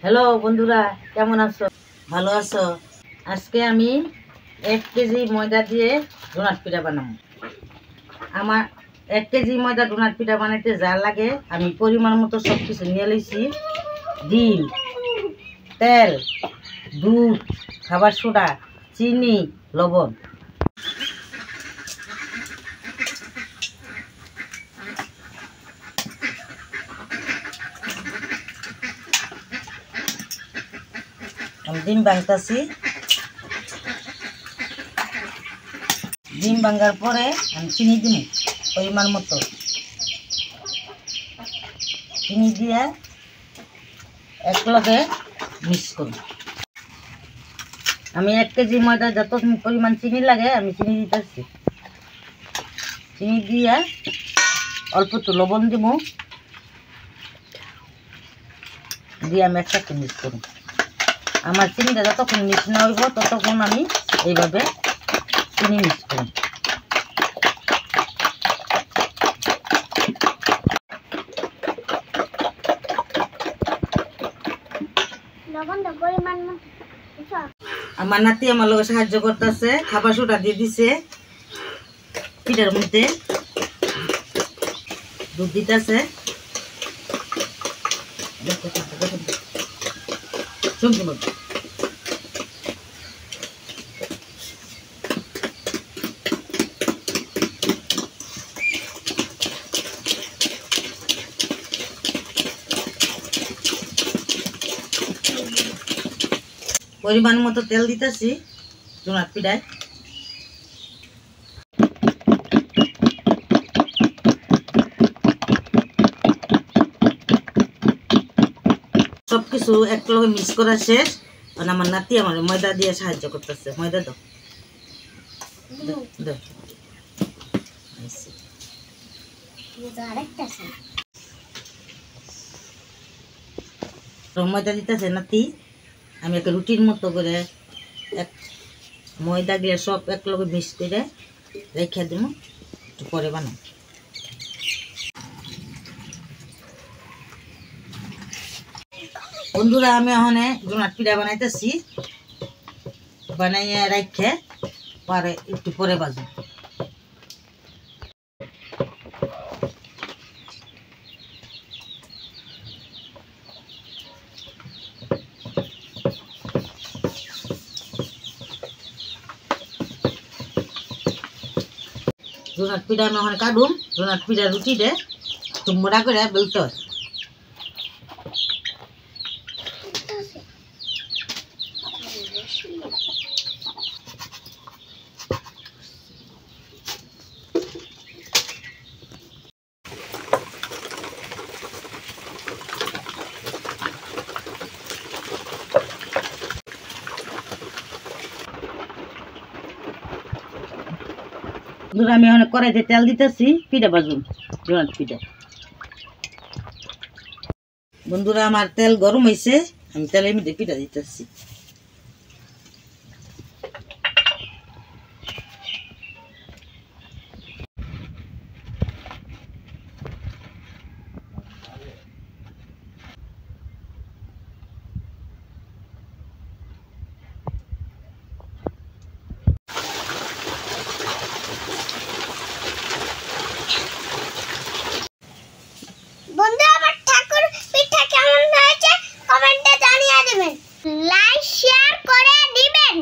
Hello বন্ধুরা, কেমন আছো? ভালো আছো? আজকে আমি 1 কেজি ময়দা দিয়ে ডোনাট পিঠা বানাবো। আমার 1 কেজি ময়দা ডোনাট পিঠা বানাইতে যা লাগে আমি পরিমাণ মতো সব কিছু নিয়ে লইছি। ডিম, তেল, দুধ, খাবার সোডা, চিনি, লবণ। আমি ডিম ভাঙতেছি। ডিম ভাঙার পরে আমি চিনি দিই পরিমাণ মতো। চিনি দিয়ে একলগে মিক্স করব। আমি 1 কেজি ময়দা যত পরিমাণ চিনি লাগে আমি চিনি দিতেছি। চিনি দিয়ে অল্প একটু লবণ দিব, দিয়ে আমি একসাথে মিক্স করব। আমার চিনিটা যতক্ষণ মিক্স না হইব ততক্ষণ আমি এইভাবে চিনি মিক্স করব। আমার নাতি আমার লগে সাহায্য করতেছে, খাবার সোডা দিয়ে দিছে পিঠার মধ্যে, দুধ দিতেছে। পরিমাণ মতো তেল দিতেছি ডোনাট পিঠায়। সবকিছু একলগে মিক্স করা শেষ। আর আমার নাতি আমার ময়দা দিয়ে সাহায্য করতেছে। ময়দা দাও, ময়দা দিতেছে নাতি। আমি একটা রুটির মতো করে এক ময়দা দিয়ে সব একলগে মিক্স করে রেখে দিব, একটু পরে বানাবো। বন্ধুরা, আমি ওখানে ডোনাট পিঠা বানাইতেছি, বানাইয়া রেখে পরে একটু পরে বাজবো। ডোনাট পিঠা আমি ওখানে কাটুম। ডোনাট পিঠা রুটি দে মোটা করে বেলতে হয়। আমি অনেক কড়াইতে তেল দিতেছি, পিঠা বাজুম ডোনাট পিঠা। বন্ধুরা, আমার তেল গরম হয়েছে, আমি তেলের মধ্যে পিঠা দিতেছি। বন্ধুরা, আমার ঠাকুর পিঠা কেমন হয়েছে কমেন্টে জানিয়ে দেবেন, লাইক শেয়ার করে দিবেন।